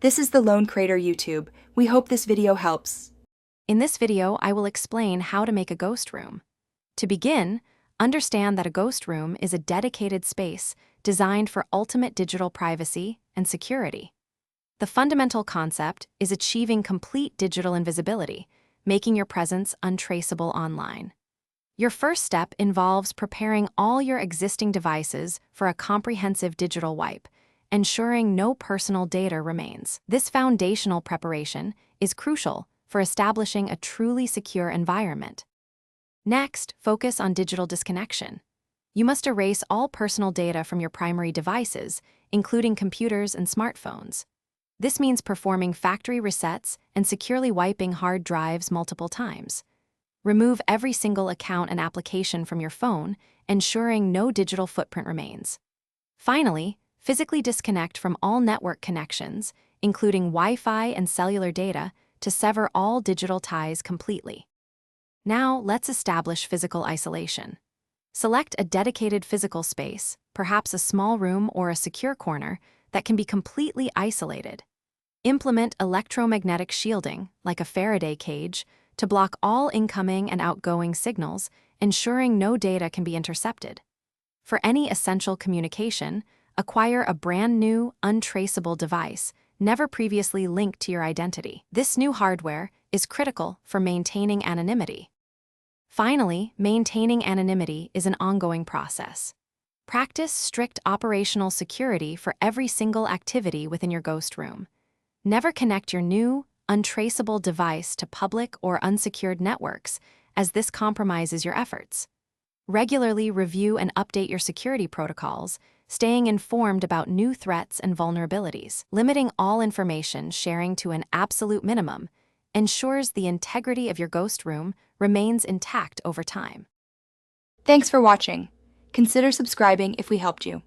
This is the Lone Crater YouTube. We hope this video helps. In this video, I will explain how to make a ghost room. To begin, understand that a ghost room is a dedicated space designed for ultimate digital privacy and security. The fundamental concept is achieving complete digital invisibility, making your presence untraceable online. Your first step involves preparing all your existing devices for a comprehensive digital wipe, ensuring no personal data remains. This foundational preparation is crucial for establishing a truly secure environment. Next, focus on digital disconnection. You must erase all personal data from your primary devices, including computers and smartphones. This means performing factory resets and securely wiping hard drives multiple times. Remove every single account and application from your phone, ensuring no digital footprint remains. Finally, physically disconnect from all network connections, including Wi-Fi and cellular data, to sever all digital ties completely. Now, let's establish physical isolation. Select a dedicated physical space, perhaps a small room or a secure corner, that can be completely isolated. Implement electromagnetic shielding, like a Faraday cage, to block all incoming and outgoing signals, ensuring no data can be intercepted. For any essential communication, acquire a brand new, untraceable device, never previously linked to your identity. This new hardware is critical for maintaining anonymity. Finally, maintaining anonymity is an ongoing process. Practice strict operational security for every single activity within your ghost room. Never connect your new, untraceable device to public or unsecured networks, as this compromises your efforts. Regularly review and update your security protocols, staying informed about new threats and vulnerabilities. Limiting all information sharing to an absolute minimum ensures the integrity of your ghost room remains intact over time. Thanks for watching. Consider subscribing if we helped you.